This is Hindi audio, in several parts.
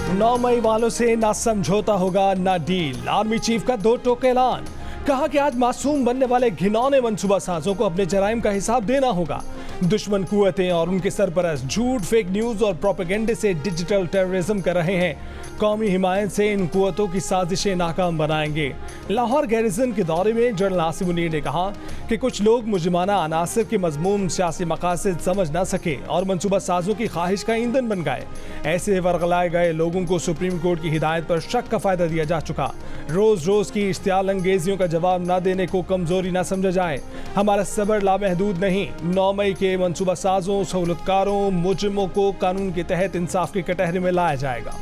9 मई वालों से ना समझौता होगा ना डील। आर्मी चीफ का दो टोक ऐलान। कहा कि आज मासूम बनने वाले घिनौने मंसूबा साजों को अपने जराइम का हिसाब देना होगा। दुश्मन कुव्वतें और उनके सरपरस्त झूठ, फेक न्यूज और प्रोपेगेंडे से डिजिटल टेररिज्म कर रहे हैं। कौमी हिमायत से इन कुव्वतों की साजिशें नाकाम बनाएंगे। लाहौर गैरिजन के दौरे में जनरल आसिम मुनीर ने कहा कि कुछ लोग मुजरिमाना अनासर के मजमूम सियासी मकासद समझ ना सके और मंसूबा साजों की ख्वाहिश का ईंधन बन गए। ऐसे वर्गलाए गए लोगों को सुप्रीम कोर्ट की हिदायत पर शक का फायदा दिया जा चुका। रोज रोज की इश्तियाल अंगेजियों का जवाब ना देने को कमजोरी ना समझा जाए। हमारा सब्र लामहदूद नहीं। 9 मई के मंसूबा साजों, सहूलतकारों, मुजरिमों को कानून के तहत इंसाफ के कटहरे में लाया जाएगा।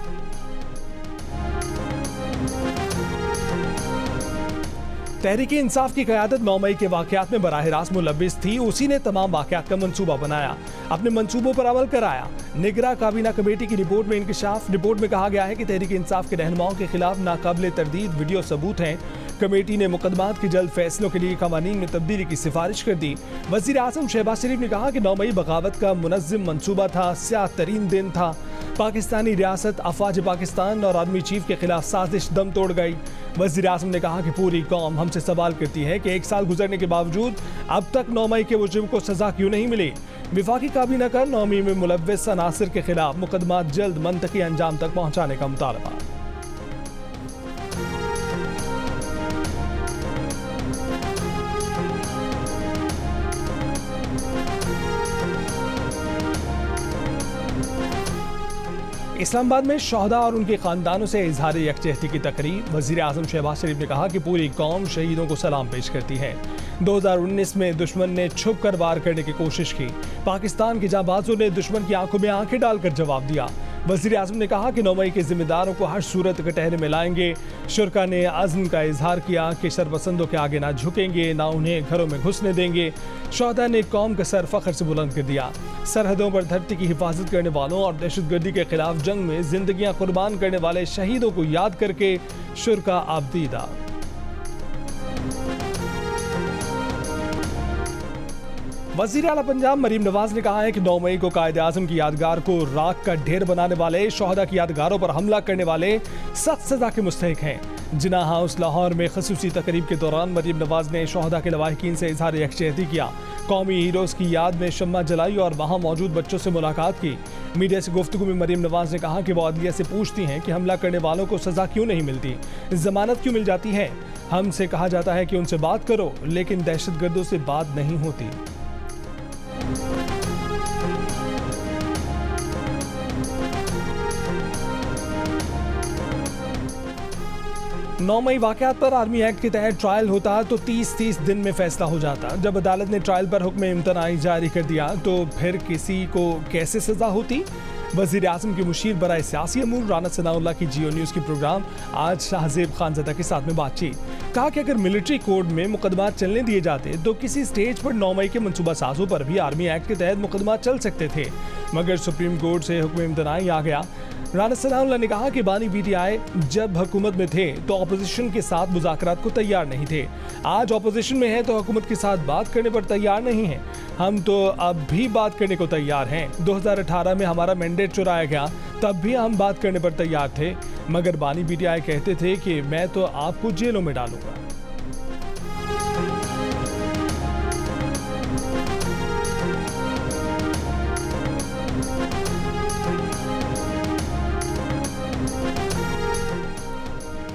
तहरीक इंसाफ की क़यादत 9 मई के वाक़यात में बराह रास्त मुलव्विस थी। उसी ने तमाम वाक़यात का मंसूबा बनाया, अपने मंसूबों पर अमल कराया। निगरां काबीना कमेटी की रिपोर्ट में इंकशाफ। रिपोर्ट में कहा गया है कि तहरीक इंसाफ के रहनुमाओं के खिलाफ नाकाबिले तरदीद वीडियो सबूत हैं। कमेटी ने मुकदमात के जल्द फैसलों के लिए कवानीन में तब्दीली की सिफारिश कर दी। वज़ीर आज़म शहबाज शरीफ ने कहा कि 9 मई बगावत का मुनज़्ज़म मंसूबा था, स्याह तरीन दिन था। पाकिस्तानी रियासत, अफवाज पाकिस्तान और आर्मी चीफ के खिलाफ साजिश दम तोड़ गई। वज़ीर आज़म ने कहा कि पूरी कौम हमसे सवाल करती है कि 1 साल गुजरने के बावजूद अब तक 9 मई के मुजरिम को सजा क्यों नहीं मिली। विफाकी काबीना का 9 मई में मुलव्विस अनासिर के खिलाफ मुकदमात जल्द मंतकी अंजाम तक पहुँचाने का मुतालबा। इस्लामाबाद में शहदा और उनके खानदानों से इजहार यकजहती की तकरीब। वज़ीर आज़म शहबाज शरीफ ने कहा कि पूरी कौम शहीदों को सलाम पेश करती है। 2019 में दुश्मन ने छुप कर वार करने की कोशिश की। पाकिस्तान के जांबाजों ने दुश्मन की आंखों में आंखें डालकर जवाब दिया। वज़ीर आज़म ने कहा कि 9 मई के जिम्मेदारों को हर सूरत कटहरे में लाएंगे। शुरका ने अज़्म का इजहार किया कि शरपसंदों के आगे ना झुकेंगे, ना उन्हें घरों में घुसने देंगे। शहदा ने कौम का सर फख्र से बुलंद कर दिया। सरहदों पर धरती की हिफाजत करने वालों और दहशतगर्दी के खिलाफ जंग में जिंदगियां कुर्बान करने वाले शहीदों को याद करके शुरका आबदीदा। वज़ीर आला पंजाब मरीम नवाज ने कहा है कि 9 मई को कायदे आज़म की यादगार को राख का ढेर बनाने वाले, शहदा की यादगारों पर हमला करने वाले सख्त सजा के मुस्तहिक हैं। जिना हाउस लाहौर में खसूसी तकरीब के दौरान मरीम नवाज ने शहदा के लवाहिकीन से इजहार यकजहती किया। कौमी हीरोज़ की याद में शम्मा जलाई और वहाँ मौजूद बच्चों से मुलाकात की। मीडिया से गुफ्तगू में मरीम नवाज ने कहा कि वो अदलिया से पूछती हैं कि हमला करने वालों को सज़ा क्यों नहीं मिलती, जमानत क्यों मिल जाती है। हमसे कहा जाता है कि उनसे बात करो, लेकिन दहशतगर्दों से बात नहीं होती। 9 मई वाक़यात पर आर्मी एक्ट के तहत ट्रायल होता तो 30 दिन में फैसला हो जाता। जब अदालत ने ट्रायल पर हुक्म इम्तनाई जारी कर दिया तो फिर किसी को कैसे सजा होती। वज़ीर आज़म के मुशीर बराए सियासी अमूर राना सनाउल्लाह की जियो न्यूज़ की प्रोग्राम आज शाहजेब खानज़दा के साथ में बातचीत। कहा कि अगर मिलिट्री कोड में मुकदमात चलने दिए जाते तो किसी स्टेज पर 9 मई के मनसूबा साजों पर भी आर्मी एक्ट के तहत मुकदमात चल सकते थे, मगर सुप्रीम कोर्ट से हुक्म इम्तनाई आ गया। राना सनाउल्लाह ने कहा कि बानी पीटीआई जब हुकूमत में थे तो अपोजिशन के साथ मुज़ाकरात को तैयार नहीं थे। आज अपोजिशन में है तो हुकूमत के साथ बात करने पर तैयार नहीं है। हम तो अब भी बात करने को तैयार हैं। 2018 में हमारा मैंडेट चुराया गया, तब भी हम बात करने पर तैयार थे, मगर बानी पीटीआई कहते थे कि मैं तो आपको जेलों में डालूंगा।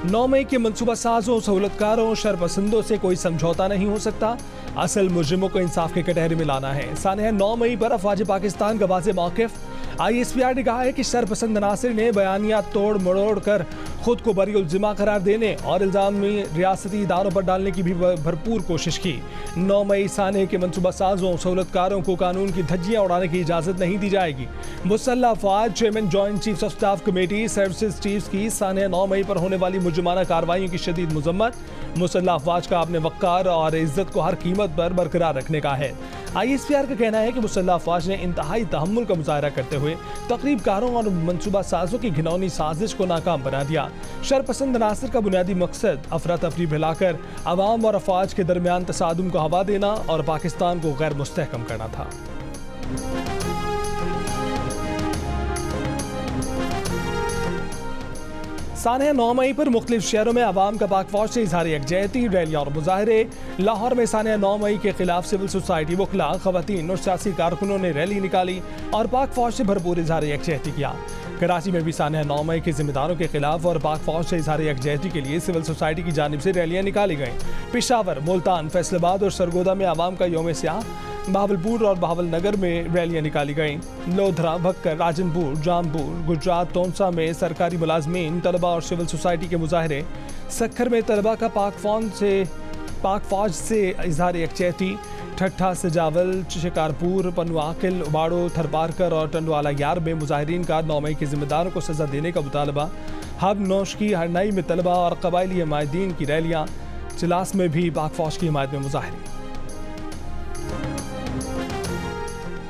नौ मई के मनसूबा साजों, सहूलतकारों, शरपसंदों से कोई समझौता नहीं हो सकता। असल मुजरिमों को इंसाफ के कटहरे में लाना है। सानह 9 मई पर अफवाज पाकिस्तान का वाज़ेह मौक़िफ़। ISPR ने कहा है कि शरपसंद अनासिर ने बयानिया तोड़ मरोड़ कर खुद को बरीउल ज़िम्मा करार देने और इल्ज़ाम में रियासती इदारों पर डालने की भी भरपूर कोशिश की। 9 मई सानह के मनसूबा साजों, सहूलतकारों को कानून की धज्जियाँ उड़ाने की इजाज़त नहीं दी जाएगी। मुसल्लह अफ़वाज chairman joint chiefs of staff committee services chiefs की सानह 9 मई पर होने वाली मुजरिमाना कार्रवाइयों की शदीद मज़म्मत। मुसल्लह अफ़वाज का अपने वक़ार और इज़्ज़त को हर कीमत पर बरकरार रखने का है। ISPR का कहना है कि मुसल्लह अफ़वाज ने इंतहाई तहम्मुल का मुज़ाहरा करते हुए तक़रीबकारों और मनसूबा साजों की घिनौनी साजिश को नाकाम बना दिया। शरपसंद अनासिर का बुनियादी मकसद अफरा तफरी फैलाकर अवाम और अफ़वाज के दरमियान तसादुम को हवा देना और पाकिस्तान को गैर मुस्तहकम करना था। सानिया 9 मई पर मुख्तलिफ शहरों में आवाम का पाक फौज से इजहार यकजहती, रैलियाँ और मुजाहरे। लाहौर में सानिया 9 मई के खिलाफ सिविल सोसाइटी, वकला, खवातीन और सियासी कारकुनों ने रैली निकाली और पाक फौज से भरपूर इजहार यकजहती किया। कराची में भी सानिया 9 मई के जिम्मेदारों के खिलाफ और पाक फौज से इजहार यकजहती के लिए सिविल सोसाइटी की जानिब से रैलियाँ निकाली गईं। पेशावर, मुल्तान, फैसलाबाद और सरगोदा में आवाम का यौम स्याह, बहावलपुर और बहावलनगर में रैलियाँ निकाली गईं। लोधरा, भक्कर, राजनपुर, जामपुर, गुजरात, तोनसा में सरकारी मुलाजमीन, तलबा और सिविल सोसाइटी के मुजाहरे। सक्खर में तलबा का पाक फौज से इजहार यकजहती। ठट्ठा, सजावल, शिकारपुर, पनुआकिल, उबाड़ो, थरपारकर और टंडवाला यार में मुजाहिरीन का 9 मई के जिम्मेदारों को सजा देने का मुतालबा। हब, नौशकी, हरनई में तलबा और कबायली हमायदीन की रैलियाँ। चिलास में भी पाक फौज की हिमायत में मुजाहरे।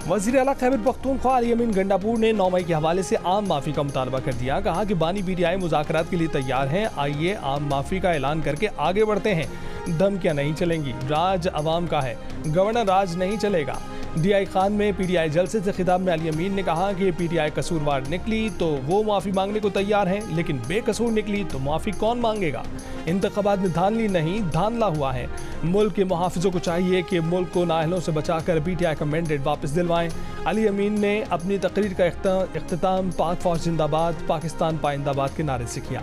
वज़ीर आला खैबर पख्तूनख्वा अली अमीन गंडापुर ने 9 मई के हवाले से आम माफ़ी का मुतालबा कर दिया। कहा कि बानी पीटीआई मुज़ाकरात के लिए तैयार हैं, आइए आम माफ़ी का ऐलान करके आगे बढ़ते हैं। धमकियां नहीं चलेंगी, राज अवाम का है, गवर्नर राज नहीं चलेगा। DI खान में PTI जलसे से खिताब में अली अमीन ने कहा कि PTI कसूरवार निकली तो वो माफ़ी मांगने को तैयार हैं, लेकिन बेकसूर निकली तो माफ़ी कौन मांगेगा। इंतखाबात में धांधली नहीं, धांधला हुआ है। मुल्क के मुहाफिजों को चाहिए कि मुल्क को नाअहलों से बचाकर PTI का मैंडेट वापस दिलवाएं। अली अमीन ने अपनी तकरीर का इख्तिताम पाक फौज जिंदाबाद, पाकिस्तान पाइंदाबाद के नारे से किया।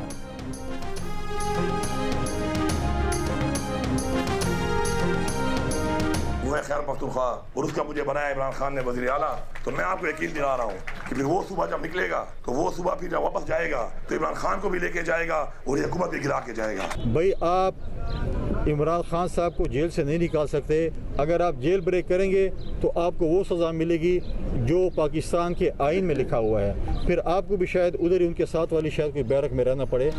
खैर पख्तूनख्वा और उसका मुझे बनाया इमरान खान ने वज़ीर आला, तो मैं आपको यकीन दिला रहा हूँ कि फिर वो सुबह जब निकलेगा तो वो सुबह फिर जब वापस जाएगा तो इमरान खान को भी लेके जाएगा और ये हुकूमत भी गिरा के जाएगा। भाई आप इमरान खान साहब को जेल से नहीं निकाल सकते। अगर आप जेल ब्रेक करेंगे तो आपको वो सज़ा मिलेगी जो पाकिस्तान के आइन में लिखा हुआ है। फिर आपको भी शायद उधर ही उनके साथ वाली शायद कोई बैरक में रहना पड़े।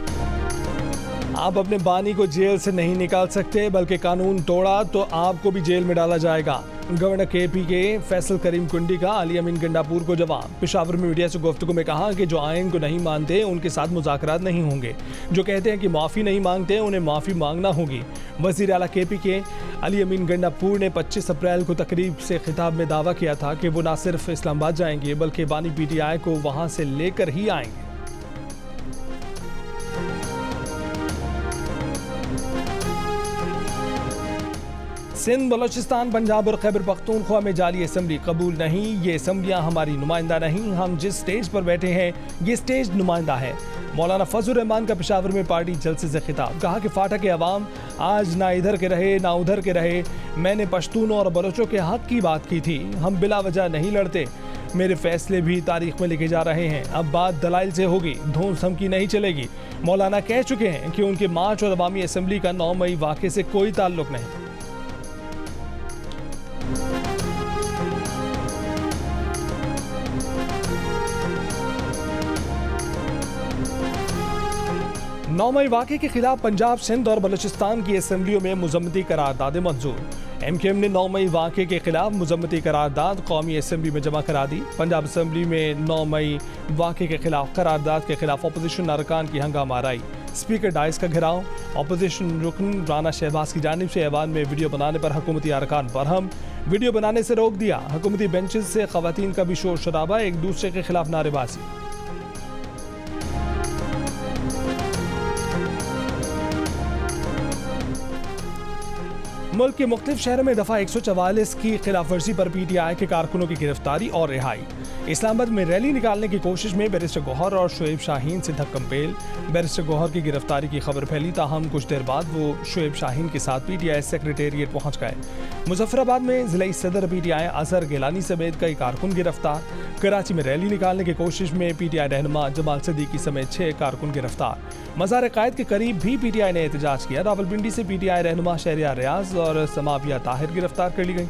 आप अपने बानी को जेल से नहीं निकाल सकते, बल्कि कानून तोड़ा तो आपको भी जेल में डाला जाएगा। गवर्नर KP के फैसल करीम कुंडी का अली अमीन गंडापुर को जवाब। पेशावर में मीडिया से गुफ्तगू में कहा कि जो आइन को नहीं मानते उनके साथ मुज़ाकरात नहीं होंगे, जो कहते हैं कि माफ़ी नहीं मांगते उन्हें माफ़ी मांगना होगी। वज़ीर आला KP के अली अमीन गंडापुर ने 25 अप्रैल को तकरीब से खिताब में दावा किया था कि वो न सिर्फ इस्लामाबाद जाएंगे बल्कि बानी PTI को वहाँ से लेकर ही आएंगे। सिंध, बलोचिस्तान, पंजाब और खैबर पख्तूनख्वा में जाली असम्बली कबूल नहीं। ये असम्बलियाँ हमारी नुमाइंदा नहीं। हम जिस स्टेज पर बैठे हैं ये स्टेज नुमाइंदा है। मौलाना फजल रहमान का पेशावर में पार्टी जलसे से खिताब। कहा कि फाटा के अवाम आज ना इधर के रहे ना उधर के रहे। मैंने पश्तूनों और बलोचों के हक की बात की थी। हम बिला वजह नहीं लड़ते। मेरे फैसले भी तारीख में लिखे जा रहे हैं। अब बात दलाइल से होगी, धौंस धमकी नहीं चलेगी। मौलाना कह चुके हैं कि उनके मार्च और अवामी असम्बली का 9 मई वाक़े से कोई ताल्लुक नहीं। नौ मई वाक़े के खिलाफ पंजाब, सिंध और बलूचिस्तान की असम्बलियों में मुज़म्मती करारदादें मंजूर। MKM ने 9 मई वाक़े के खिलाफ मुज़म्मती करारदाद कौमी असम्बली में जमा करा दी। पंजाब असम्बली में 9 मई वाक़े के खिलाफ करारदाद के खिलाफ अपोजिशन अरकान की हंगामा आराई। स्पीकर डाइस का घेराव। अपोजिशन रुकन राना शहबाज की जानिब से ऐवान में वीडियो बनाने पर हुकूमती अरकान बरहम। वीडियो बनाने से रोक दिया। हुकूमती बेंचेस से खवातीन का भी शोर शराबा, एक दूसरे के खिलाफ नारेबाजी। मुल्क के मुख्तलिफ शहरों में दफ़ा 144 की खिलाफ वर्जी पर PTI के कारकुनों की गिरफ्तारी और रिहाई। इस्लामाबाद में रैली निकालने की कोशिश में बैरिस्टर गौहर और शुएब शाहीन से धक्कम पेल। बैरिस्टर गौहर की गिरफ्तारी की खबर फैली, ताहम कुछ देर बाद वो शुएब शाहीन के साथ PTI सेक्रेटेरिएट पहुंच गए। मुजफ्फराबाद में ज़िला सदर PTI अजहर गिलानी समेत कई कारकुन गिरफ्तार। कराची में रैली निकालने की कोशिश में PTI रहनुमा जमाल सदीकी समेत 6 कारकुन गिरफ्तार। मज़ार कायद के करीब भी PTI ने एहतजाज किया। रावलपिंडी से PTI रहनुमा शहरियार रियाज और समाविया ताहिर गिरफ्तार कर ली गई।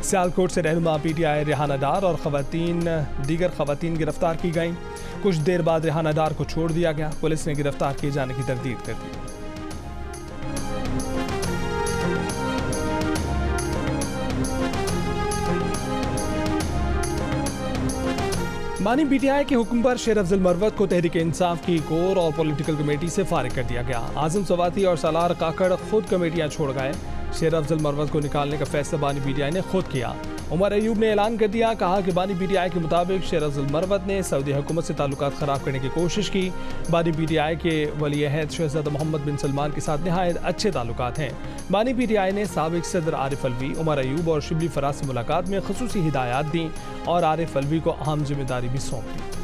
सियालकोट से रहनुमा PTI रेहाना डार और दीगर खवातीन गिरफ्तार की गईं। कुछ देर बाद रेहाना डार को छोड़ दिया गया। पुलिस ने गिरफ्तार किए जाने की तरदीद कर दी। बानी PTI के हुक्म पर शेर अफजल मरवत को तहरीक इंसाफ की कोर और पॉलिटिकल कमेटी से फारिग कर दिया गया। आजम सवाती और सालार काकड़ खुद कमेटियां छोड़ गए। शेर अफजल मरवत को निकालने का फैसला बानी PTI ने खुद किया। उमर अयूब ने ऐलान कर दिया, कहा कि बानी पीटीआई के मुताबिक शेर अब्दुल मरवत ने सऊदी हुकूमत से ताल्लुकात ख़राब करने की कोशिश की। बानी पीटीआई के वली अहद शहजादा मोहम्मद बिन सलमान के साथ नहायत अच्छे ताल्लुकात हैं। बानी पीटीआई ने साबिक सदर आरिफ अलवी, उमर अयूब और शिबली फराज से मुलाकात में खसूसी हिदायत दी और आरिफ अलवी को अहम जिम्मेदारी भी सौंप दी।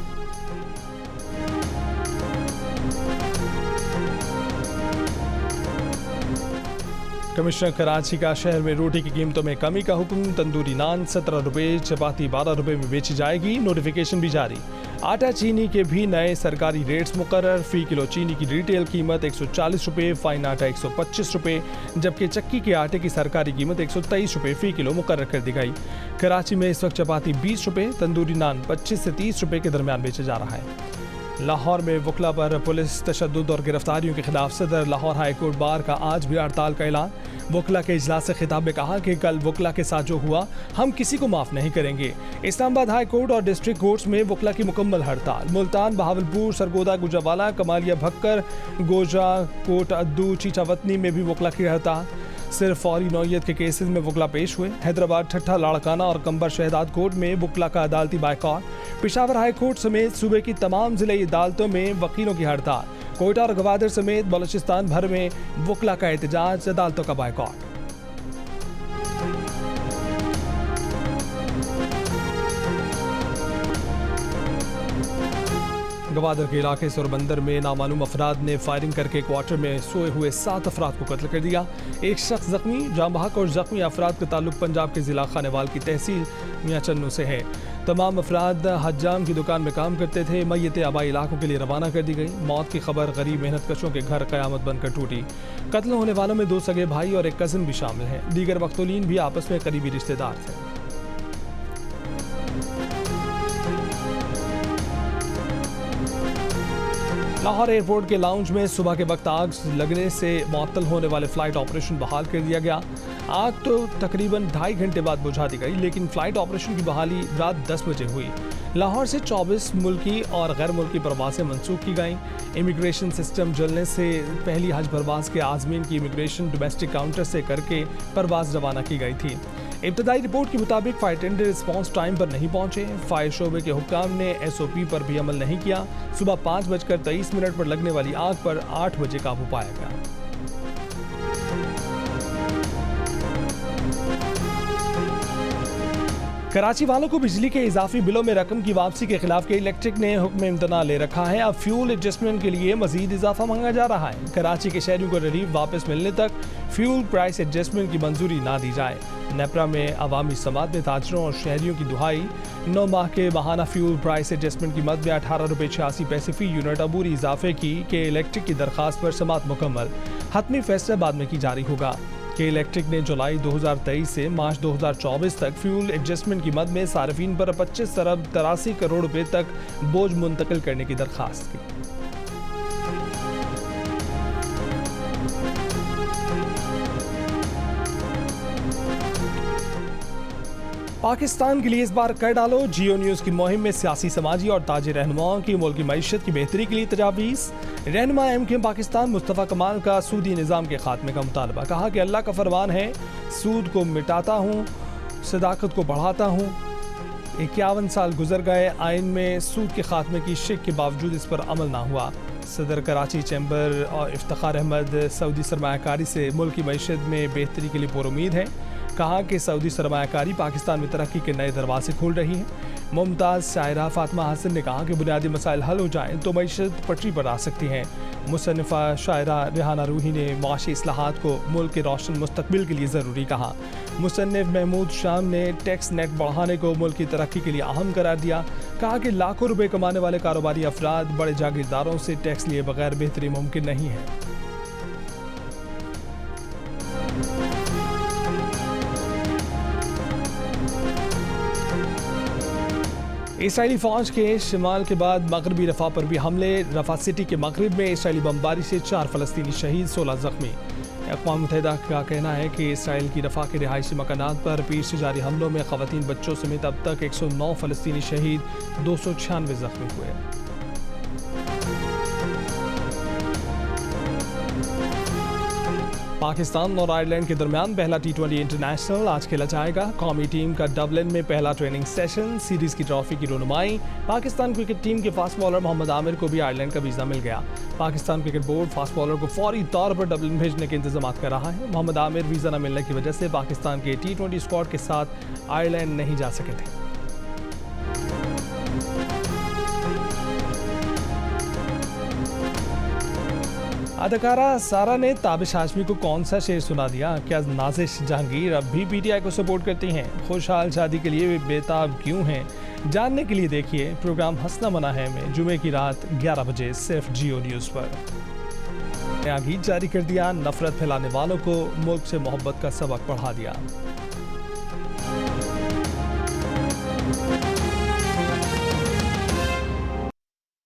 कमिश्नर कराची का शहर में रोटी की कीमतों में कमी का हुक्म। तंदूरी नान 17 रुपये, चपाती 12 रुपये में बेची जाएगी। नोटिफिकेशन भी जारी। आटा चीनी के भी नए सरकारी रेट्स मुकर्रर। फी किलो चीनी की रिटेल कीमत 140 रुपये, फाइन आटा 125 रुपये, जबकि चक्की के आटे की सरकारी कीमत 123 रुपये फी किलो मुकर्रर कर दी गई। कराची में इस वक्त चपाती 20 रुपये, तंदूरी नान 25 से 30 रुपये के दरमियान बेचा जा रहा है। लाहौर में वकला पर पुलिस तशद्दुद और गिरफ्तारियों के खिलाफ सदर लाहौर हाई कोर्ट बार का आज भी हड़ताल का ऐलान। वकला के इजलास से खिताब में कहा कि कल वकला के साथ जो हुआ हम किसी को माफ़ नहीं करेंगे। इस्लामाबाद हाई कोर्ट और डिस्ट्रिक्ट कोर्ट्स में वकला की मुकम्मल हड़ताल। मुल्तान, बहावलपुर, सरगोदा, गुजरावाला, कमालिया, भक्कर, गोजा, कोट अद्दू, चीचावतनी में भी वकला की हड़ताल। सिर्फ फौरी नौयत के केसेस में वकला पेश हुए। हैदराबाद, ठट्ठा, लाड़काना और कंबर शहदाद कोर्ट में वकला का अदालती बायकॉट। पेशावर हाई कोर्ट समेत सूबे की तमाम जिले अदालतों में वकीलों की हड़ताल। कोयटा और गवादर समेत बलूचिस्तान भर में वकला का एहतजाज, अदालतों का बायकॉट। गवादर के इलाके सोरबंदर में नामालूम अफराद ने फायरिंग करके क्वार्टर में सोए हुए 7 अफराद को कत्ल कर दिया। एक शख्स जख्मी। जाम बहक और जख्मी अफराद का ताल्लुक पंजाब के जिला खानेवाल की तहसील मियाँ चन्नू से है। तमाम अफराद हज्जाम की दुकान में काम करते थे। मैयतें आबाई इलाकों के लिए रवाना कर दी गई। मौत की खबर गरीब मेहनत कशों के घर क़यामत बनकर टूटी। कत्ल होने वालों में 2 सगे भाई और एक कज़न भी शामिल हैं। दीगर मक़तूलीन भी आपस में करीबी रिश्तेदार थे। लाहौर एयरपोर्ट के लाउंज में सुबह के वक्त आग लगने से मुअत्तल होने वाले फ़्लाइट ऑपरेशन बहाल कर दिया गया। आग तो तकरीबन 2.5 घंटे बाद बुझा दी गई, लेकिन फ़्लाइट ऑपरेशन की बहाली रात 10 बजे हुई। लाहौर से 24 मुल्की और गैर मुल्की परवासें मनसूख की गईं। इमिग्रेशन सिस्टम जलने से पहली हज परवास के आज़मीन की इमिग्रेशन डोमेस्टिक काउंटर से करके परवास रवाना की गई थी। इब्तदाई रिपोर्ट के मुताबिक फायर टेंडर रिस्पॉन्स टाइम पर नहीं पहुंचे। फायर शोबे के हुक्काम ने SOP पर भी अमल नहीं किया। सुबह 5:23 पर लगने वाली आग पर 8 बजे काबू पाया गया। कराची वालों को बिजली के इजाफी बिलों में रकम की वापसी के खिलाफ के इलेक्ट्रिक ने हुक्म इम्तना ले रखा है। अब फ्यूल एडजस्टमेंट के लिए मजीद इजाफा मांगा जा रहा है। कराची के शहरियों को रिलीफ वापस मिलने तक फ्यूल प्राइस एडजस्टमेंट की मंजूरी ना दी जाए। नेपरा में अवामी समात में ताजरों और शहरियों की दुहाई। 9 माह के माहाना फ्यूल प्राइस एडजस्टमेंट की मद में 18 रुपये 86 पैसे फी यूनिट अबूरी इजाफे की के इलेक्ट्रिक की दरखास्त पर समात मुकम्मल। हतमी फैसला बाद में की जारी होगा। के इलेक्ट्रिक ने जुलाई 2023 से मार्च 2024 तक फ्यूल एडजस्टमेंट की मद में सार्फिन पर 25 अरब 83 करोड़ रुपए तक बोझ मुंतकिल करने की दरखास्त की। पाकिस्तान के लिए इस बार कर डालो। जियो न्यूज़ की मुहिम में सियासी, समाजी और ताजी रहनुमाओं की मुल्क की मईशत की बेहतरी के लिए तजावीज़। रहनुमा MKM पाकिस्तान मुस्तफ़ा कमाल का सूदी निज़ाम के खात्मे का मुतालबा। कहा कि अल्लाह का फरमान है, सूद को मिटाता हूँ, सदाकत को बढ़ाता हूँ। 51 साल गुजर गए, आइन में सूद के खात्मे की शिक के बावजूद इस पर अमल ना हुआ। सदर कराची चैम्बर और इफ्तिखार अहमद सऊदी सरमायाकारी से मुल्क की मईशत में बेहतरी के लिए पुरुमीद है। कहा कि सऊदी सरमायाकारी पाकिस्तान में तरक्की के नए दरवाजे खोल रही है। मुमताज़ शायरा फातिमा हसन ने कहा कि बुनियादी मसाइल हल हो जाएं तो मईशत पटरी पर आ सकती हैं। मुसन्निफ़ा शायरा रेहाना रूही ने माशी इस्लाहात को मुल्क के रोशन मुस्तकबिल के लिए ज़रूरी कहा। मुसन्निफ़ महमूद शाम ने टैक्स नेट बढ़ाने को मुल्क की तरक्की के लिए अहम करार दिया। कहा कि लाखों रुपए कमाने वाले कारोबारी अफराद बड़े जागीरदारों से टैक्स लिए बगैर बेहतरी मुमकिन नहीं है। इसराइली फ़ौज के शिमाल के बाद मगरबी रफ़ा पर भी हमले। रफ़ा सिटी के मगरब में इसराइली बमबारी से 4 फ़लस्तीनी शहीद, 16 ज़ख्मी। अक़वाम मुत्तहिदा का कहना है कि इसराइल की रफ़ा के रिहायशी मकानात पर पीर से जारी हमलों में ख़वातीन बच्चों समेत अब तक 109 फ़लस्तीनी शहीद, 296 ज़ख्मी हुए। पाकिस्तान और आयरलैंड के दरमियान पहला T20 इंटरनेशनल आज खेला जाएगा। कौमी टीम का डबलिन में पहला ट्रेनिंग सेशन, सीरीज की ट्रॉफी की रुनुमाई। पाकिस्तान क्रिकेट टीम के फास्ट बॉलर मोहम्मद आमिर को भी आयरलैंड का वीजा मिल गया। Pakistan cricket board fast bowler को फौरी तौर पर डबलिन भेजने के इंतजाम कर रहा है। मोहम्मद आमिर वीजा न मिलने की वजह से पाकिस्तान के T20 स्क्वाड के साथ आयरलैंड नहीं जा सके थे। अदाकारा सारा ने ताबिश हाशमी को कौन सा शेर सुना दिया? क्या नाजिश जहांगीर अब भी पीटीआई को सपोर्ट करती हैं? खुशहाल शादी के लिए वे बेताब क्यों हैं? जानने के लिए देखिए प्रोग्राम हंसना मना है में जुमे की रात 11 बजे सिर्फ जियो न्यूज़ पर। नया गीत जारी कर दिया, नफरत फैलाने वालों को मुल्क से मोहब्बत का सबक पढ़ा दिया।